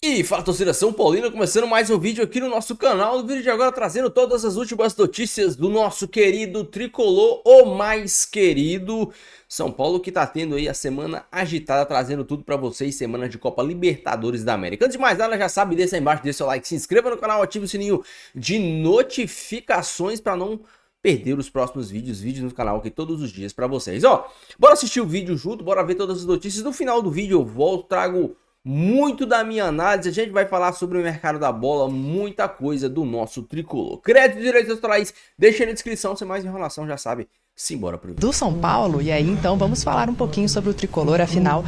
E fala, torcida São Paulina, começando mais um vídeo aqui no nosso canal. No vídeo de agora trazendo todas as últimas notícias do nosso querido tricolor, o mais querido São Paulo, que tá tendo aí a semana agitada, trazendo tudo pra vocês, semana de Copa Libertadores da América. Antes de mais nada, já sabe, deixa aí embaixo, deixa seu like, se inscreva no canal, ative o sininho de notificações pra não perder os próximos vídeos no canal aqui todos os dias pra vocês. Ó, bora assistir o vídeo junto, bora ver todas as notícias. No final do vídeo eu volto, trago muito da minha análise, a gente vai falar sobre o mercado da bola, muita coisa do nosso tricolor. Créditos e direitos autorais, deixa na descrição, sem mais enrolação, já sabe. Simbora pro vídeo. Do São Paulo, e aí então vamos falar um pouquinho sobre o tricolor. Afinal,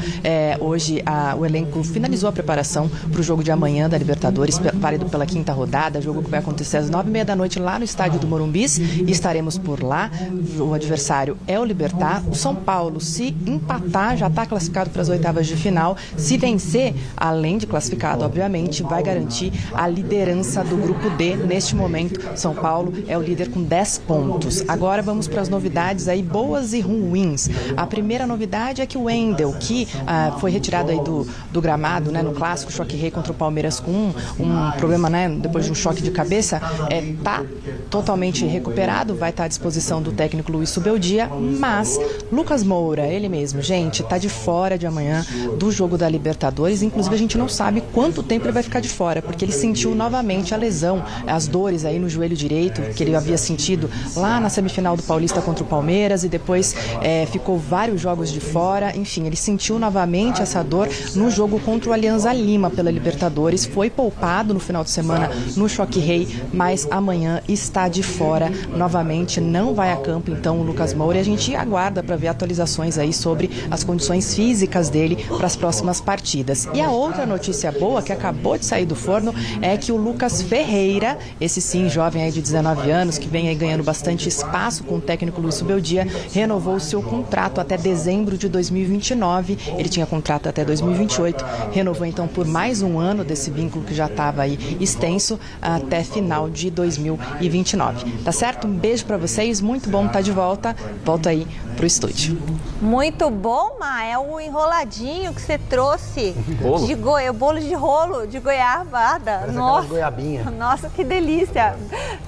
hoje o elenco finalizou a preparação para o jogo de amanhã da Libertadores, válido pela quinta rodada, jogo que vai acontecer às 9h30 da noite lá no estádio do Morumbis, e estaremos por lá. O adversário é o Libertad. O São Paulo, se empatar, já está classificado para as oitavas de final. Se vencer, além de classificado, obviamente, vai garantir a liderança do grupo D. Neste momento, São Paulo é o líder com 10 pontos. Agora vamos para as novidades aí boas e ruins. A primeira novidade é que o Wendel, que foi retirado aí do gramado, né, no clássico Choque Rei contra o Palmeiras com um problema, né, depois de um choque de cabeça, tá totalmente recuperado, vai estar à disposição do técnico Luiz Subeldia, mas Lucas Moura, ele mesmo, gente, tá de fora de amanhã do jogo da Libertadores. Inclusive a gente não sabe quanto tempo ele vai ficar de fora, porque ele sentiu novamente a lesão, as dores aí no joelho direito, que ele havia sentido lá na semifinal do Paulista contra o Palmeiras, e depois ficou vários jogos de fora. Enfim, ele sentiu novamente essa dor no jogo contra o Alianza Lima pela Libertadores, foi poupado no final de semana no Choque Rei, mas amanhã está de fora novamente, não vai a campo então o Lucas Moura, e a gente aguarda para ver atualizações aí sobre as condições físicas dele para as próximas partidas. E a outra notícia boa que acabou de sair do forno é que o Lucas Ferreira, esse sim, jovem aí de 19 anos, que vem aí ganhando bastante espaço com o técnico Luiz Subeldia, renovou o seu contrato até dezembro de 2029. Ele tinha contrato até 2028, renovou então por mais um ano desse vínculo que já estava aí extenso até final de 2029. Tá certo? Um beijo pra vocês, muito bom estar de volta. Volto aí pro estúdio. Muito bom, Ma, é o enroladinho que você trouxe. Bolo? Bolo de rolo, de goiabada. Nossa, goiabinha. Nossa, que delícia.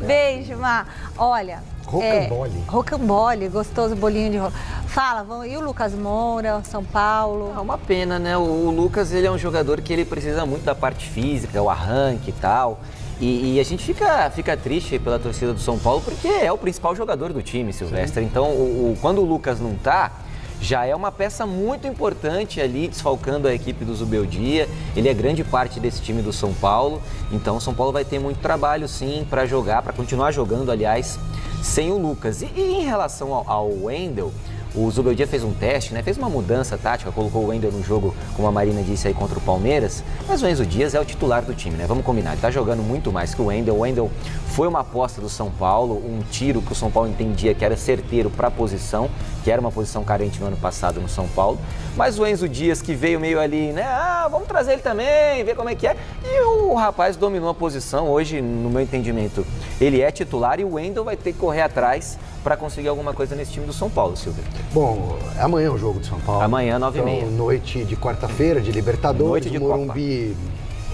Beijo, Ma. Olha, Rocambole. Rocambole, gostoso bolinho de rolo. Fala, e o Lucas Moura, São Paulo? É uma pena, né? O Lucas, ele é um jogador que ele precisa muito da parte física, o arranque e tal. E a gente fica triste pela torcida do São Paulo, porque é o principal jogador do time, Silvestre. Sim. Então, quando o Lucas não tá, já é uma peça muito importante ali, desfalcando a equipe do Zubeldia. Ele é grande parte desse time do São Paulo. Então, o São Paulo vai ter muito trabalho, sim, para jogar, para continuar jogando, aliás, sem o Lucas. E em relação ao Wendel, o Zubeldia fez um teste, né? Fez uma mudança tática, colocou o Wendel no jogo, como a Marina disse aí, contra o Palmeiras. Mas o Enzo Dias é o titular do time, né? Vamos combinar, ele tá jogando muito mais que o Wendel. O Wendel foi uma aposta do São Paulo, um tiro que o São Paulo entendia que era certeiro para a posição, que era uma posição carente no ano passado no São Paulo. Mas o Enzo Dias, que veio meio ali, né? Vamos trazer ele também, ver como é que é. E o rapaz dominou a posição. Hoje, no meu entendimento, ele é titular, e o Wendel vai ter que correr atrás para conseguir alguma coisa nesse time do São Paulo, Silvio. Bom, amanhã é o jogo do São Paulo. Amanhã, 9h30. Então, noite de quarta-feira, de Libertadores, noite de Morumbi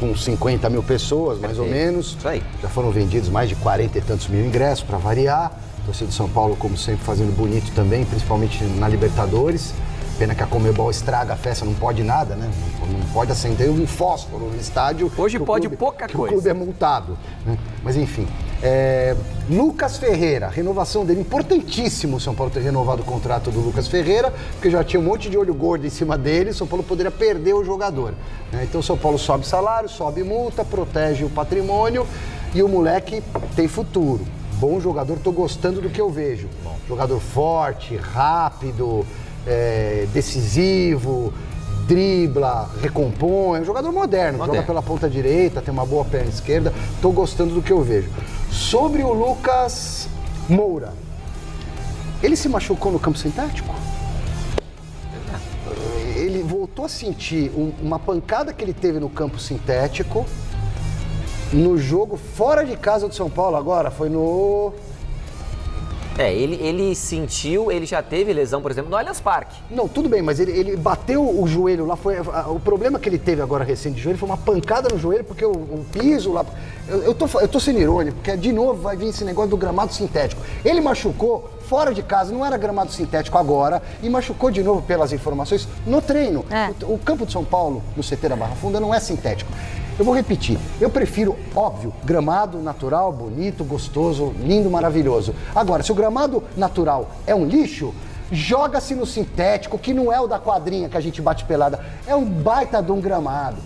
com 50 mil pessoas, mais ou menos. Isso aí. Já foram vendidos mais de 40 e tantos mil ingressos, para variar. A torcida do São Paulo, como sempre, fazendo bonito também, principalmente na Libertadores. Pena que a Conmebol estraga a festa, não pode nada, né? Não pode acender um fósforo no estádio. Hoje pode pouca coisa. O clube é multado, né? Mas enfim. Lucas Ferreira, renovação dele, importantíssimo o São Paulo ter renovado o contrato do Lucas Ferreira, porque já tinha um monte de olho gordo em cima dele, o São Paulo poderia perder o jogador, né? Então o São Paulo sobe salário, sobe multa, protege o patrimônio, e o moleque tem futuro. Bom jogador, tô gostando do que eu vejo. Bom. Jogador forte, rápido, decisivo, dribla, recompõe, é um jogador moderno, joga pela ponta direita, tem uma boa perna esquerda, tô gostando do que eu vejo. Sobre o Lucas Moura, ele se machucou no campo sintético? Ele voltou a sentir uma pancada que ele teve no campo sintético, no jogo fora de casa do São Paulo agora, foi no Ele sentiu, ele já teve lesão, por exemplo, no Allianz Parque. Não, tudo bem, mas ele bateu o joelho lá. O problema que ele teve agora recente de joelho foi uma pancada no joelho, porque o piso lá... Eu tô sendo irônico, porque de novo vai vir esse negócio do gramado sintético. Ele machucou fora de casa, não era gramado sintético agora, e machucou de novo, pelas informações, no treino. O campo de São Paulo, no CT da Barra Funda, não é sintético. Eu vou repetir, eu prefiro, óbvio, gramado natural, bonito, gostoso, lindo, maravilhoso. Agora, se o gramado natural é um lixo, joga-se no sintético, que não é o da quadrinha que a gente bate pelada, é um baita de um gramado.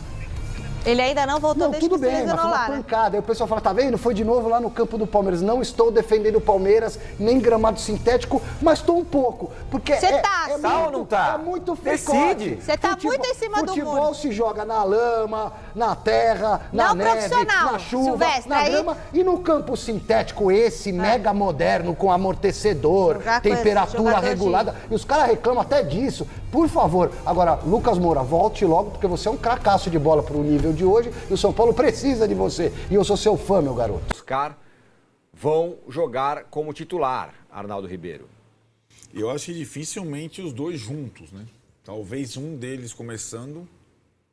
Ele ainda não voltou desde tudo que se bem, mas lesionou foi uma lá, né? pancada. Aí o pessoal fala, tá vendo? Foi de novo lá no campo do Palmeiras. Não estou defendendo o Palmeiras, nem gramado sintético, mas estou um pouco. Porque Você tá, ou não tá? É muito Decide. Você tá muito em cima do Futebol muro. se joga na lama, na terra, na Não neve, profissional, na chuva, Silvestre, na aí- grama. E no campo sintético, esse mega moderno, com amortecedor, Jogar com esse temperatura jogador regulada. E os caras reclamam até disso. Por favor. Agora, Lucas Moura, volte logo, porque você é um cracaço de bola pro nível de hoje. E o São Paulo precisa de você. E eu sou seu fã, meu garoto. Oscar vão jogar como titular, Arnaldo Ribeiro. Eu acho que dificilmente os dois juntos, né? Talvez um deles começando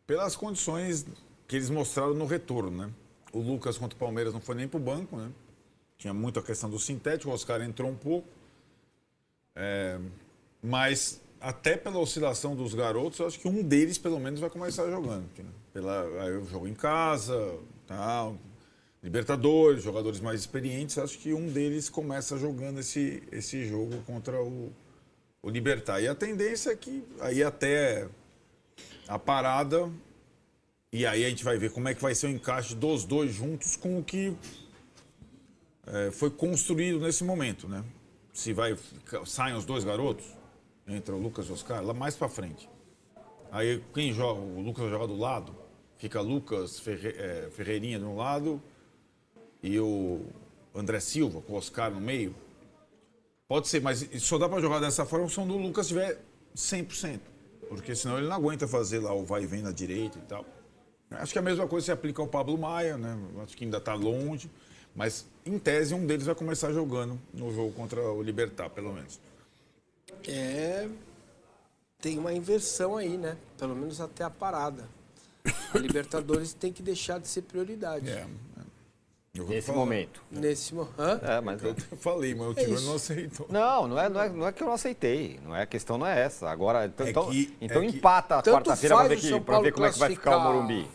pelas condições que eles mostraram no retorno, né? O Lucas contra o Palmeiras não foi nem pro banco, né? Tinha muito a questão do sintético, o Oscar entrou um pouco. Mas até pela oscilação dos garotos, eu acho que um deles pelo menos vai começar jogando. Né? Aí eu jogo em casa, tal, Libertadores, jogadores mais experientes, acho que um deles começa jogando esse jogo contra o Libertad. E a tendência é que aí até a parada, e aí a gente vai ver como é que vai ser o encaixe dos dois juntos com o que foi construído nesse momento, né? Se saem os dois garotos, entra o Lucas e o Oscar, lá mais pra frente. Aí quem joga, o Lucas joga do lado, fica Lucas Ferreirinha de um lado e o André Silva com o Oscar no meio. Pode ser, mas só dá pra jogar dessa forma se o Lucas estiver 100%. Porque senão ele não aguenta fazer lá o vai e vem na direita e tal. Acho que a mesma coisa se aplica ao Pablo Maia, né? Acho que ainda tá longe. Mas, em tese, um deles vai começar jogando no jogo contra o Libertad, pelo menos. Tem uma inversão aí, né? Pelo menos até a parada. A Libertadores tem que deixar de ser prioridade. Nesse momento. Nesse momento. Mas Eu falei, mas o Tigre não aceitou. não é que eu não aceitei. A questão não é essa. Agora, então que empata a tanto quarta-feira faz pra o São ver Paulo como é que vai ficar o Morumbi.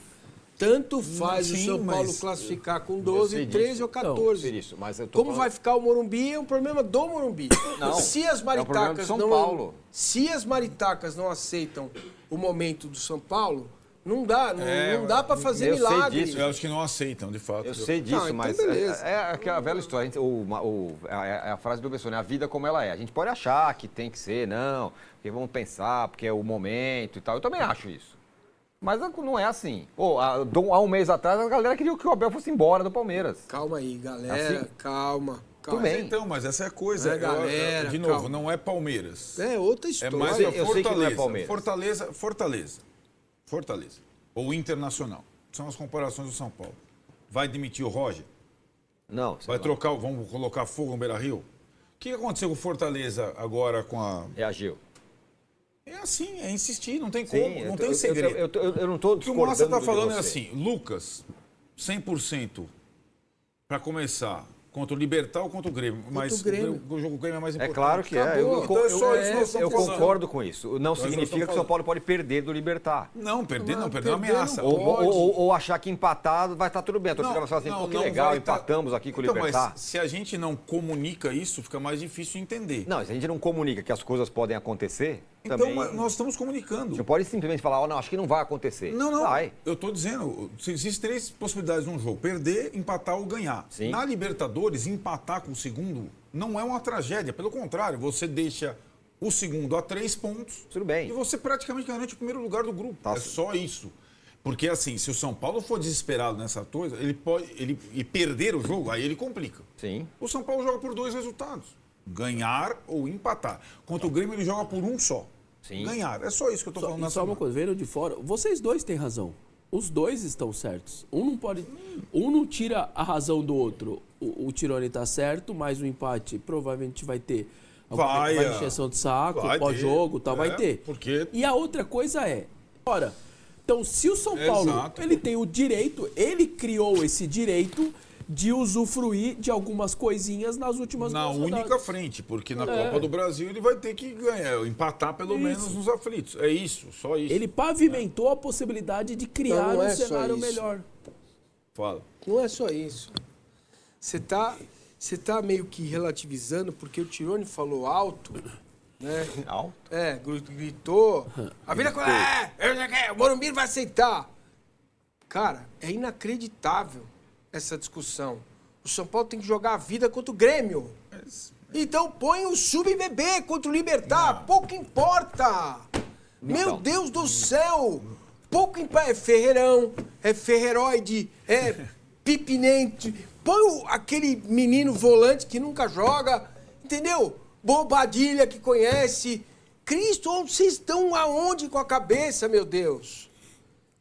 Tanto faz o Sim, São Paulo mas- classificar com Eu 12, sei 13 disso. ou 14. Não, isso, mas eu tô Como falando- vai ficar o Morumbi é um problema do Morumbi. Não, se as é um problema maritacas do São não, Paulo. se as maritacas não aceitam o momento do São Paulo, não dá, não dá para fazer eu sei milagre. disso. Eu acho que não aceitam, de fato. Eu sei disso, Não, então mas beleza. é aquela velha história. É a frase do professor, né? A vida como ela é. A gente pode achar que tem que ser, não, porque vamos pensar, porque é o momento e tal. Eu também acho isso. Mas não é assim. Há um mês atrás, a galera queria que o Abel fosse embora do Palmeiras. Calma aí, galera. Assim? Calma. Tudo bem. Então, mas essa é a coisa. Galera, de novo, calma. não é Palmeiras. É outra É história. mais Eu a sei que não é Fortaleza. Palmeiras. Fortaleza. Ou Internacional. São as comparações do São Paulo. Vai demitir o Roger? Não, Vai trocar, vamos colocar fogo no Beira-Rio? O que aconteceu com o Fortaleza agora com a... reagiu. É assim, é insistir, não tem como, Sim, não tem segredo. Eu não estou O que o Massa discordando está de falando é você. assim, Lucas, 100% para começar, contra o Libertad ou contra o Grêmio? Mas o Grêmio. o jogo do Grêmio é mais É importante. claro que é. Acabou. Então é só isso que nós Eu estamos falando. concordo com isso. Não nós significa estamos que o São Paulo pode perder do Libertad. Não, perder não, perder uma perder ameaça. não Ou achar que empatado vai estar tudo bem. A torcida vai falar assim, pô, que não legal, vai tá- empatamos aqui com o Então, Libertad. Mas se a gente não comunica isso, fica mais difícil de entender. Não, se a gente não comunica que as coisas podem acontecer, Então, também... mas nós estamos comunicando. Não pode simplesmente falar, não, acho que não vai acontecer. Não. Vai. Eu estou dizendo, existem três possibilidades num jogo: perder, empatar ou ganhar. Sim. Na Libertadores, empatar com o segundo não é uma tragédia. Pelo contrário, você deixa o segundo a 3 pontos. Tudo bem. E você praticamente garante o primeiro lugar do grupo. Tá. É só isso. Porque assim, se o São Paulo for desesperado nessa coisa, ele perder o jogo, aí ele complica. Sim. O São Paulo joga por 2 resultados: ganhar ou empatar. Contra o Grêmio, ele joga por um só. Sim. Ganhar. É só isso que eu estou falando E nessa só uma coisa, vendo de fora, vocês dois têm razão. Os dois estão certos. Um não tira a razão do outro. O Tirone tá certo, mas o empate provavelmente vai ter alguma encheção de saco, pós-jogo, tal, vai ter. Porque... E a outra coisa ora, então se o São Paulo, ele tem o direito, ele criou esse direito de usufruir de algumas coisinhas nas últimas Na única frente, porque na Copa do Brasil ele vai ter que ganhar, empatar pelo menos nos aflitos. É isso, só isso. Ele pavimentou a possibilidade de criar um cenário melhor. Fala. Não é só isso. Você tá meio que relativizando, porque o Tirone falou alto, né? Alto? Gritou. A vida o Morumbi não vai aceitar. Cara, é inacreditável essa discussão. O São Paulo tem que jogar a vida contra o Grêmio. Então põe o sub-bebê contra o Libertad. Pouco importa. Meu Deus do céu. Pouco importa. É Ferreirão, é Ferreiroide, é Pipinente. Põe aquele menino volante que nunca joga, entendeu? Bobadilha que conhece. Cristo, vocês estão aonde com a cabeça, meu Deus?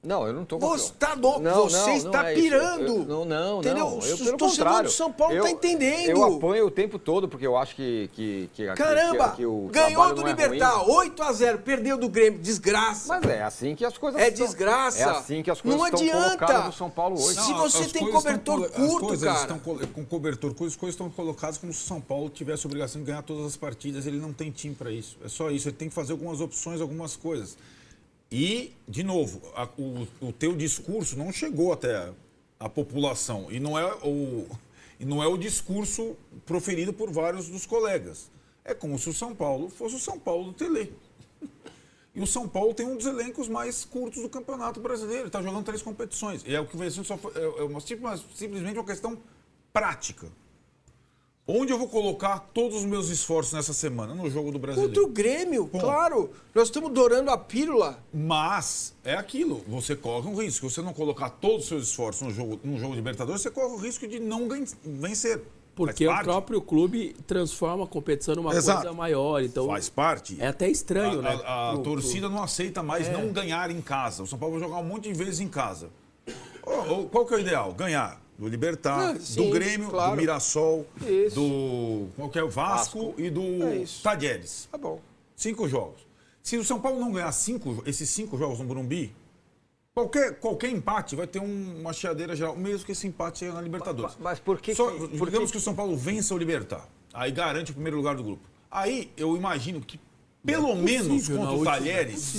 Não, eu não tô... Você está louco, você está pirando. Não, entendeu? Eu, pelo o torcedor do São Paulo está entendendo. Eu apoio o tempo todo, porque eu acho que Caramba, o ganhou do não é Libertad, ruim. 8-0, perdeu do Grêmio, desgraça. Mas é assim que as coisas desgraça. É assim que as coisas não estão colocadas no São Paulo hoje. Se você tem cobertor curto, cara. Estão com cobertor curto, as coisas estão colocadas como se o São Paulo tivesse a obrigação de ganhar todas as partidas. Ele não tem time para isso. É só isso. Ele tem que fazer algumas opções, algumas coisas. E, de novo, o teu discurso não chegou até a população. E não é o discurso proferido por vários dos colegas. É como se o São Paulo fosse o São Paulo do Tele. E o São Paulo tem um dos elencos mais curtos do Campeonato Brasileiro. Ele está jogando 3 competições. E é o que vai ser simplesmente uma questão prática. Onde eu vou colocar todos os meus esforços nessa semana? No jogo do Brasileiro. Contra o Grêmio, claro. Nós estamos dourando a pílula. Mas é aquilo, você corre um risco. Se você não colocar todos os seus esforços no jogo de Libertadores, você corre o risco de não vencer. Porque o próprio clube transforma a competição numa coisa maior. Então faz parte. É até estranho, né? A torcida não aceita mais não ganhar em casa. O São Paulo vai jogar um monte de vezes em casa. Qual que é o ideal? Ganhar. Do Libertad, do Grêmio, do Mirassol, do Vasco e do Talleres. Tá bom. 5 jogos. Se o São Paulo não ganhar esses 5 jogos no Morumbi, qualquer empate vai ter uma chiadeira geral, mesmo que esse empate seja na Libertadores. Mas por que... Digamos que o São Paulo vença o Libertad, aí garante o primeiro lugar do grupo. Aí eu imagino que pelo menos contra o Talleres,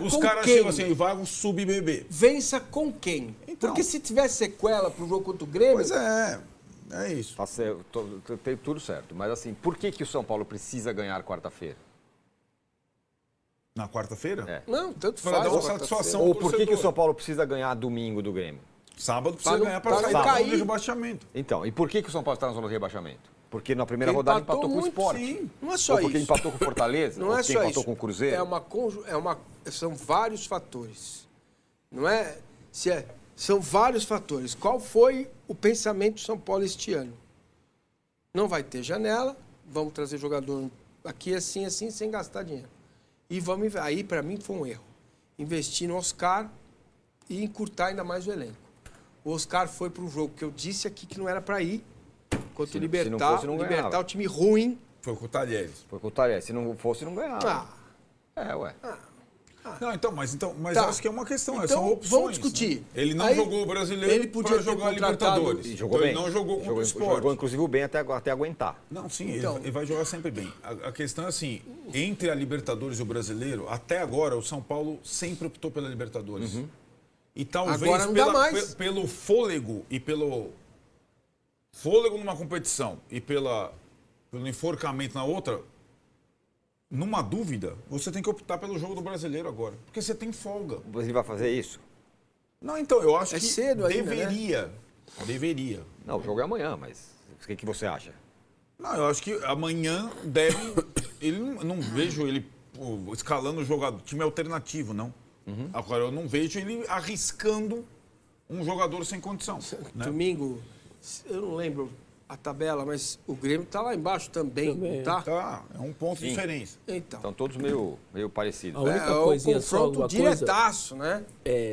os caras chegam assim, e vai um sub-bebê. Vença com quem? Então, porque se tiver sequela pro jogo contra o Grêmio... Pois é isso. Tá certo, tem tudo certo. Mas assim, por que o São Paulo precisa ganhar quarta-feira? Na quarta-feira? Não, tanto faz. Para dar uma satisfação. Ou por que o São Paulo precisa ganhar domingo do Grêmio? Sábado precisa ganhar para sair da zona de rebaixamento. Então, e por que o São Paulo está na zona de rebaixamento? Porque na primeira rodada empatou com o Sport. Sim. Não é só isso. Ou porque empatou com o Fortaleza? Não é só isso. Empatou com o Cruzeiro? São vários fatores. Não é... São vários fatores. Qual foi o pensamento do São Paulo este ano? Não vai ter janela, vamos trazer jogador aqui assim, sem gastar dinheiro. E vamos... Aí, para mim, foi um erro. Investir no Oscar e encurtar ainda mais o elenco. O Oscar foi para um jogo que eu disse aqui que não era para ir. Contra o Libertad, o time ruim. Foi com o Talleres. Foi com o Talleres. Se não fosse, não ganhava. Não, mas acho que é uma questão, são opções. Vamos discutir. Né? Ele não jogou o Brasileiro para jogar a Libertadores. E jogou bem. Ele não jogou contra o Sport. Jogou, inclusive, bem até aguentar. Não, sim, ele vai jogar sempre bem. A questão é assim, entre a Libertadores e o Brasileiro, até agora, o São Paulo sempre optou pela Libertadores. E talvez pelo fôlego e pelo fôlego numa competição e pelo enforcamento na outra, numa dúvida, você tem que optar pelo jogo do Brasileiro agora. Porque você tem folga. Você vai fazer isso? Não, então, eu acho que cedo deveria. Ainda, né? Deveria. Não, o jogo é amanhã, mas o que você acha? Não, eu acho que amanhã deve... não vejo ele escalando o jogador, time alternativo, não. Agora, eu não vejo ele arriscando um jogador sem condição. Domingo, eu não lembro a tabela, mas o Grêmio tá lá embaixo também, não tá? Tá, é um ponto de diferença. Então, Estão todos meio parecidos. A única é o coisinha só, confronto alguma coisa... diretaço, né?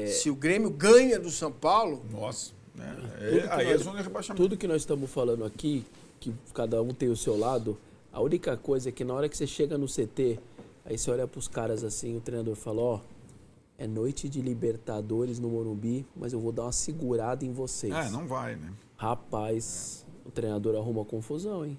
Se o Grêmio ganha do São Paulo, Nossa, né? Tudo que Aí é nós- zona de rebaixamento. Tudo que nós estamos falando aqui, que cada um tem o seu lado, a única coisa é que na hora que você chega no CT, aí você olha pros caras assim, o treinador fala, ó, é noite de Libertadores no Morumbi, mas eu vou dar uma segurada em vocês. Não vai, né? Rapaz, o treinador arruma confusão, hein?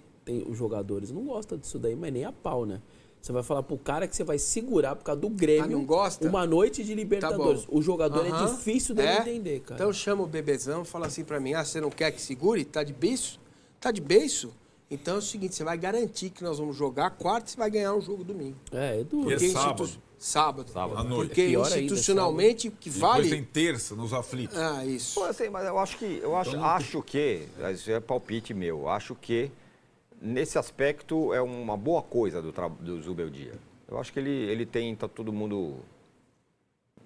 Os jogadores não gostam disso daí, mas nem a pau, né? Você vai falar pro cara que você vai segurar por causa do Grêmio não gosta? uma noite de Libertadores. Tá bom. O jogador é Aham. difícil dele entender, cara. Então chama o bebezão e fala assim pra mim, você não quer que segure? Tá de beiço? Tá de beiço? Então é o seguinte, você vai garantir que nós vamos jogar quarta e você vai ganhar um jogo domingo. É duro. E é Porque sábado. Sábado. à noite. Porque Pior ainda, institucionalmente o que Depois vale... tem terça nos aflitos. Ah, isso. Pô, assim, mas eu acho que, acho que, isso é palpite meu, acho que nesse aspecto é uma boa coisa do Zubeldia. Eu acho que ele tem, tá todo mundo,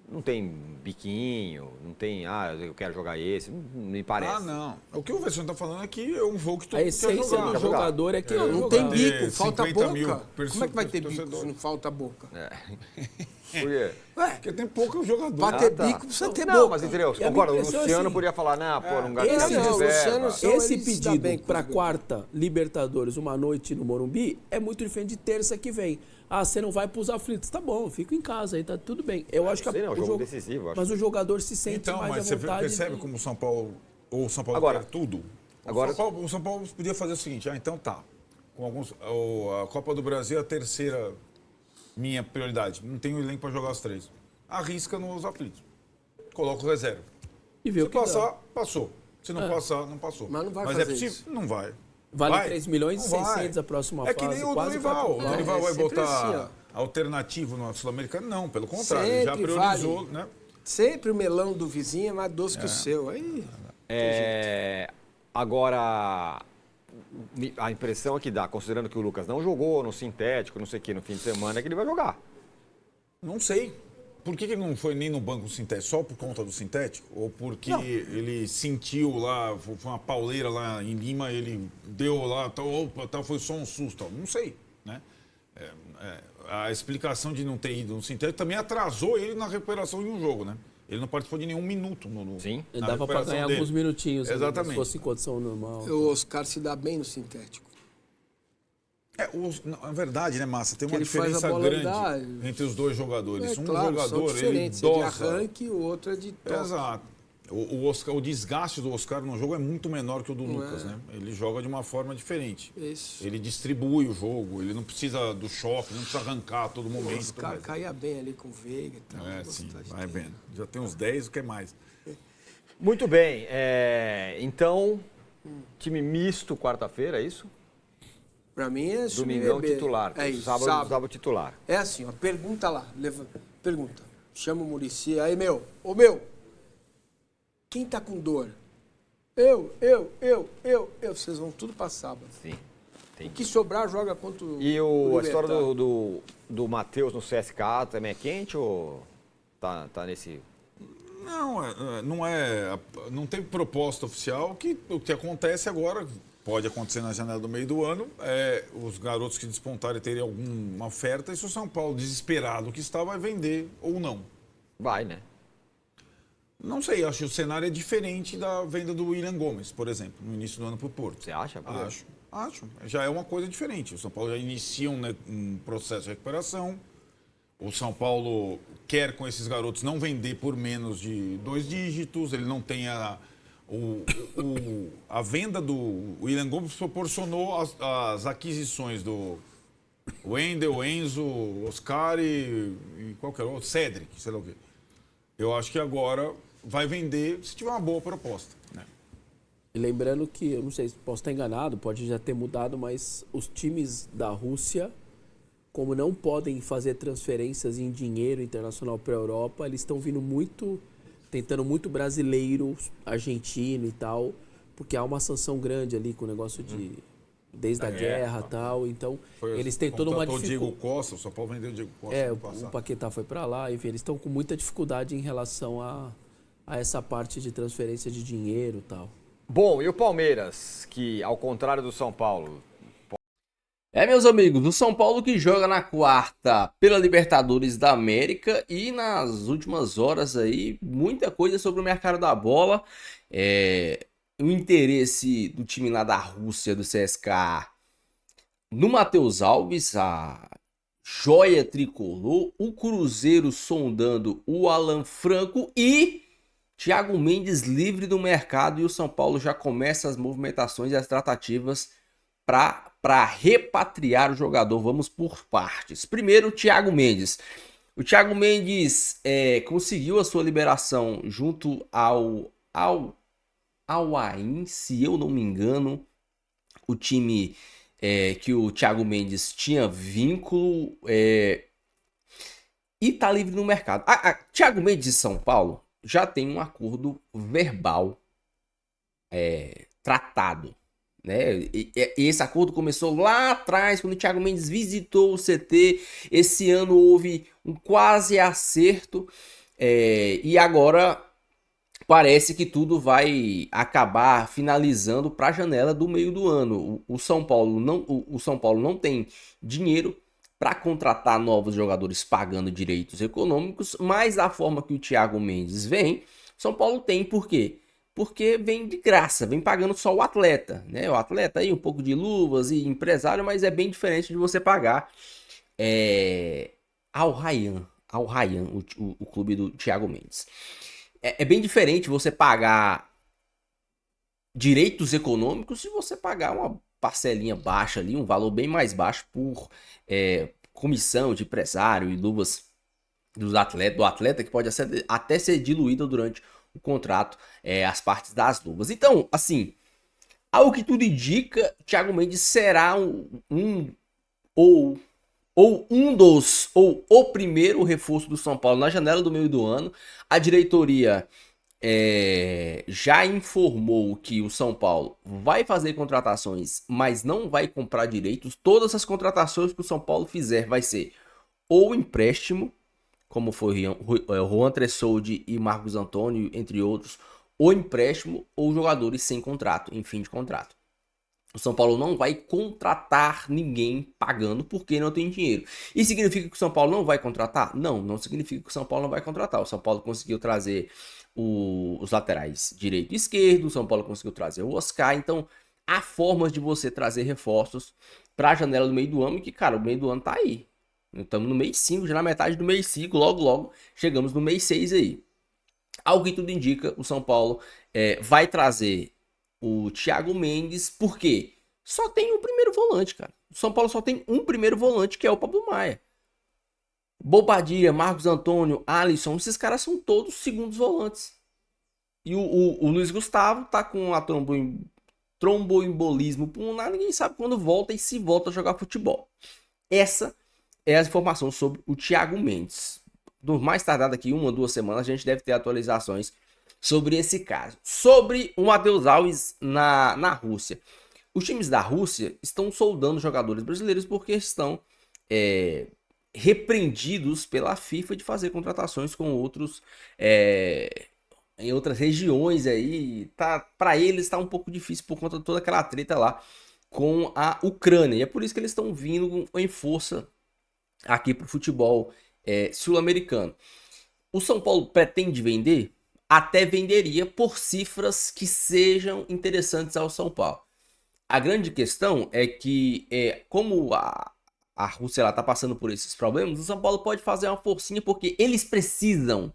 não tem biquinho, não tem, eu quero jogar esse, não me parece. Não. O que o Verson tá falando é que é um jogo que todo A mundo quer essência jogar. do jogador é que Não, ele não tem jogar. bico, Ter falta 50 mil boca. Como é que vai ter bico torcedores. se não falta boca? Por quê? Ué, Porque tem pouco jogador. pra ter tá. bico precisa ter Não, boca. mas entendeu? E a Concordo, o minha impressão é Luciano assim, podia falar, não gasta esse de não, reserva. Luciano- Esse ele se dá pedido bem com para os quarta Libertadores, uma noite no Morumbi, é muito diferente de terça que vem. Você não vai pros aflitos. Tá bom, eu fico em casa aí, tá tudo bem. Eu acho que sei não, o jogo decisivo, acho. Mas o jogador se sente Então, mais mas à você vontade. percebe como o São Paulo Agora- quer tudo? agora- O São Paulo podia fazer o seguinte, então tá. Com a Copa do Brasil é a terceira minha prioridade. Não tenho elenco para jogar as três. Arrisca nos aflitos. Coloca o reserva. E vê o Se que dá. passar, passou. Se não passar, não passou. Mas não vai é fazer possível? isso. Não vai. Vale Vai? 3 milhões e Não vai. 600 a próxima É que fase. nem o quase Dorival. O 4 Dorival vai sempre assim, botar alternativo no Sul-Americano? Não, pelo contrário. Sempre já priorizou, vale. né? Sempre o melão do vizinho é mais doce que o seu. Aí, Agora, a impressão é que dá, considerando que o Lucas não jogou no sintético, não sei o que, no fim de semana, é que ele vai jogar. Não sei. Por que ele não foi nem no banco sintético? Só por conta do sintético? Ou porque ele sentiu lá, foi uma pauleira lá em Lima, ele deu lá, foi só um susto? Não sei, né? A explicação de não ter ido no sintético também atrasou ele na recuperação de um jogo, né? Ele não participou de nenhum minuto Sim. Ele dava para ganhar alguns minutinhos. né, Exatamente. Se fosse em condição normal. o Oscar se dá bem no sintético. Na verdade, né, Massa? Tem uma ele faz a diferença bola grande andar. entre os dois jogadores. Um Claro, são jogador, ele diferentes. É de dosa. arranque e o outro é de toque. Exato. O desgaste do Oscar no jogo é muito menor que o do Lucas, né? Ele joga de uma forma diferente. Isso. Ele distribui o jogo, ele não precisa do choque, não precisa arrancar a todo O momento. Oscar caía bem ali com o Veiga e tal. Sim, Gostava de vai ter. vendo. Já tem uns 10, o que é mais? Muito bem. Então, time misto quarta-feira, é isso? Pra mim é Domingão bebê. titular. É isso, Sábado titular. É assim, ó, pergunta lá. Pergunta. Chama o Muricy. Aí, ô, quem tá com dor? Eu. Vocês vão tudo pra sábado. Sim. O que sobrar, joga contra o E a Libertad. história do Matheus no CSKA também é quente ou tá nesse... Não tem proposta oficial. O que acontece agora, pode acontecer na janela do meio do ano, os garotos que despontarem terem alguma oferta e se o São Paulo, desesperado que está, vai vender ou não. Vai, né? Não sei, acho que o cenário é diferente da venda do William Gomes, por exemplo, no início do ano para o Porto. Você acha? Acho. Já é uma coisa diferente. O São Paulo já inicia um processo de recuperação. O São Paulo quer, com esses garotos, não vender por menos de 2 dígitos. Ele não tem a venda do William Gomes proporcionou as aquisições do Wendel, Enzo, Oscar e qualquer outro, Cedric, sei lá o quê. Eu acho que agora vai vender se tiver uma boa proposta, né? E lembrando que, eu não sei, posso estar enganado, pode já ter mudado, mas os times da Rússia, como não podem fazer transferências em dinheiro internacional para a Europa, eles estão vindo tentando muito brasileiro, argentino e tal, porque há uma sanção grande ali com o negócio desde a guerra e tal, então eles têm toda uma dificuldade. O Diego Costa, o São Paulo vendeu o Diego Costa. O Paquetá foi para lá, enfim, eles estão com muita dificuldade em relação a essa parte de transferência de dinheiro e tal. Bom, e o Palmeiras, que ao contrário do São Paulo... Meus amigos, o São Paulo que joga na quarta pela Libertadores da América e nas últimas horas aí, muita coisa sobre o mercado da bola. O interesse do time lá da Rússia, do CSKA, no Matheus Alves, a joia tricolor, o Cruzeiro sondando o Alan Franco e Thiago Mendes livre do mercado, e o São Paulo já começa as movimentações e as tratativas para repatriar o jogador. Vamos por partes. Primeiro, o Thiago Mendes. O Thiago Mendes conseguiu a sua liberação junto ao AIN, se eu não me engano, o time que o Thiago Mendes tinha vínculo e tá livre no mercado. Thiago Mendes de São Paulo já tem um acordo verbal tratado, né? E esse acordo começou lá atrás, quando o Thiago Mendes visitou o CT. Esse ano houve um quase acerto, e agora parece que tudo vai acabar finalizando para a janela do meio do ano. O São Paulo não tem dinheiro para contratar novos jogadores pagando direitos econômicos, mas da forma que o Thiago Mendes vem, São Paulo tem. Por quê? Porque vem de graça, vem pagando só o atleta, né? O atleta aí, um pouco de luvas e empresário, mas é bem diferente de você pagar Al Rayyan, o clube do Thiago Mendes. É bem diferente você pagar direitos econômicos e você pagar uma parcelinha baixa ali, um valor bem mais baixo por comissão de empresário e luvas do atleta, que pode até ser diluída durante o contrato, as partes das luvas. Então, assim, ao que tudo indica, Thiago Mendes será o primeiro reforço do São Paulo na janela do meio do ano. A diretoria já informou que o São Paulo vai fazer contratações, mas não vai comprar direitos. Todas as contratações que o São Paulo fizer vai ser ou empréstimo, como foi o Juan Tressoldi e Marcos Antônio, entre outros, ou empréstimo, ou jogadores sem contrato, em fim de contrato. O São Paulo não vai contratar ninguém pagando porque não tem dinheiro. E significa que o São Paulo não vai contratar? Não significa que o São Paulo não vai contratar. O São Paulo conseguiu trazer os laterais direito e esquerdo, o São Paulo conseguiu trazer o Oscar. Então, há formas de você trazer reforços para a janela do meio do ano, que, cara, o meio do ano tá aí. Estamos no mês 5, já na metade do mês 5, logo chegamos no mês 6 aí. Ao que tudo indica, o São Paulo vai trazer o Thiago Mendes, porque só tem um primeiro volante, cara. O São Paulo só tem um primeiro volante, que é o Pablo Maia. Bobadilla, Marcos Antônio, Alisson, esses caras são todos segundos volantes. E o Luiz Gustavo tá com a tromboembolismo pulmonar, ninguém sabe quando volta e se volta a jogar futebol. Essa é a informação sobre o Thiago Mendes. Do mais tardar daqui 1 ou 2 semanas, a gente deve ter atualizações sobre esse caso. Sobre o Matheus Alves na Rússia. Os times da Rússia estão soldando jogadores brasileiros porque estão repreendidos pela FIFA de fazer contratações com outros em outras regiões aí. Para eles está um pouco difícil por conta de toda aquela treta lá com a Ucrânia. E é por isso que eles estão vindo em força aqui para o futebol sul-americano. O São Paulo pretende vender? Até venderia por cifras que sejam interessantes ao São Paulo. A grande questão é que, como a Rússia está passando por esses problemas, o São Paulo pode fazer uma forcinha porque eles precisam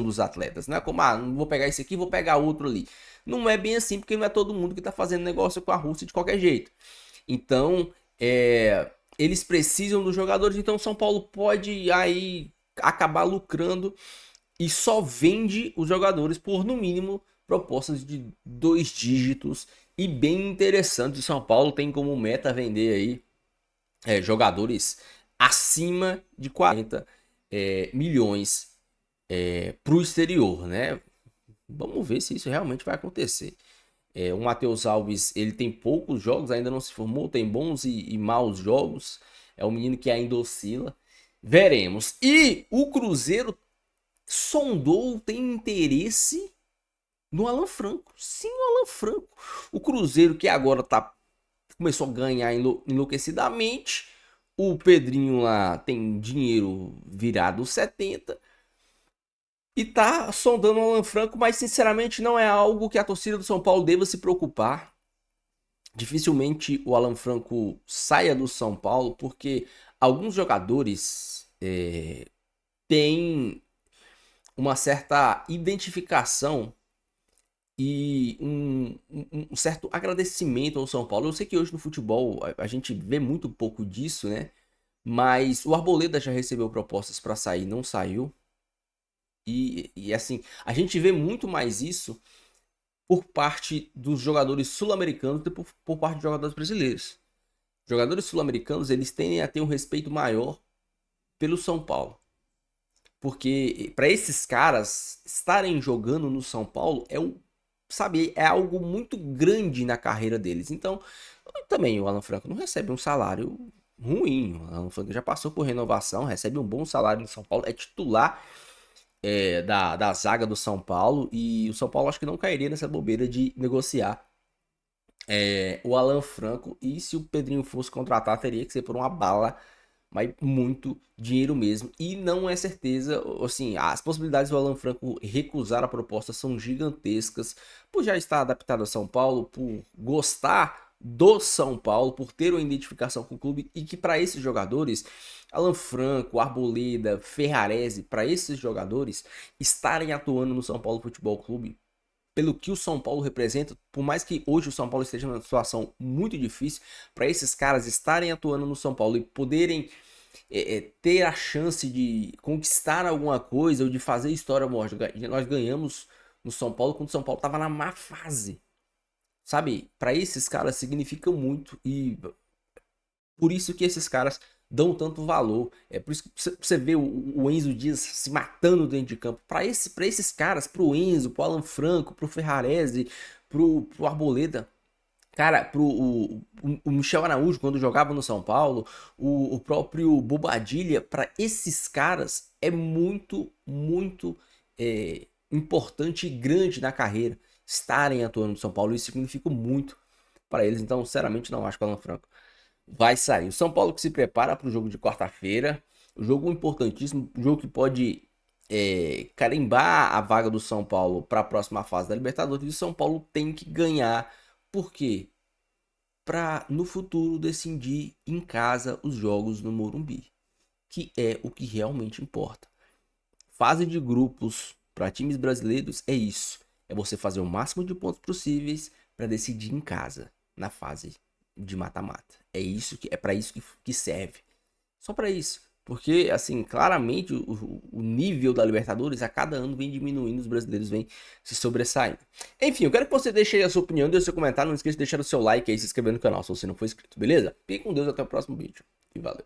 dos atletas. Não é como, não vou pegar esse aqui, vou pegar outro ali. Não é bem assim, porque não é todo mundo que está fazendo negócio com a Rússia de qualquer jeito. Então, eles precisam dos jogadores, então o São Paulo pode aí acabar lucrando e só vende os jogadores por, no mínimo, propostas de 2 dígitos e bem interessantes. O São Paulo tem como meta vender aí jogadores acima de 40 milhões para o exterior, né? Vamos ver se isso realmente vai acontecer. O Matheus Alves, ele tem poucos jogos, ainda não se formou, tem bons e maus jogos. É um menino que ainda oscila. Veremos. E o Cruzeiro sondou, tem interesse no Alan Franco. Sim, o Alan Franco. O Cruzeiro que agora começou a ganhar enlouquecidamente. O Pedrinho lá tem dinheiro virado 70. E tá sondando o Alan Franco, mas sinceramente não é algo que a torcida do São Paulo deva se preocupar. Dificilmente o Alan Franco saia do São Paulo, porque alguns jogadores têm uma certa identificação e um certo agradecimento ao São Paulo. Eu sei que hoje no futebol a gente vê muito pouco disso, né? Mas o Arboleda já recebeu propostas para sair, não saiu. E assim, a gente vê muito mais isso por parte dos jogadores sul-americanos do que por parte dos jogadores brasileiros. Jogadores sul-americanos, eles tendem a ter um respeito maior pelo São Paulo. Porque para esses caras estarem jogando no São Paulo é algo muito grande na carreira deles. Então, também o Alan Franco não recebe um salário ruim. O Alan Franco já passou por renovação, recebe um bom salário no São Paulo, é titular da zaga do São Paulo, e o São Paulo acho que não cairia nessa bobeira de negociar o Alan Franco, e se o Pedrinho fosse contratar, teria que ser por uma bala, mas muito dinheiro mesmo, e não é certeza, assim, as possibilidades do Alan Franco recusar a proposta são gigantescas, por já estar adaptado a São Paulo, por gostar do São Paulo, por ter uma identificação com o clube, e que para esses jogadores, Alan Franco, Arboleda, Ferrarese, para esses jogadores estarem atuando no São Paulo Futebol Clube, pelo que o São Paulo representa, por mais que hoje o São Paulo esteja numa situação muito difícil, para esses caras estarem atuando no São Paulo e poderem ter a chance de conquistar alguma coisa ou de fazer história, nós ganhamos no São Paulo quando o São Paulo estava na má fase. Sabe, para esses caras significa muito, e por isso que esses caras dão tanto valor. É por isso que você vê o Enzo Dias se matando dentro de campo. Para esses caras, pro Enzo, pro Alan Franco, pro Ferrarese, pro Arboleda, cara, o Michel Araújo, quando jogava no São Paulo, o próprio Bobadilha, para esses caras é muito, muito importante e grande na carreira estarem atuando no São Paulo. Isso significa muito para eles. Então, sinceramente, não acho que o Alan Franco vai sair. O São Paulo que se prepara para o jogo de quarta-feira. Um jogo importantíssimo. Um jogo que pode carimbar a vaga do São Paulo para a próxima fase da Libertadores. E o São Paulo tem que ganhar. Por quê? Para no futuro decidir em casa os jogos no Morumbi, que é o que realmente importa. Fase de grupos para times brasileiros é isso. É você fazer o máximo de pontos possíveis para decidir em casa, na fase de mata-mata. É para isso que serve. Só para isso. Porque, assim, claramente o nível da Libertadores a cada ano vem diminuindo, os brasileiros vêm se sobressaindo. Enfim, eu quero que você deixe aí a sua opinião, deixe seu comentário, não esqueça de deixar o seu like aí, se inscrever no canal se você não for inscrito, beleza? Fique com Deus, até o próximo vídeo e valeu.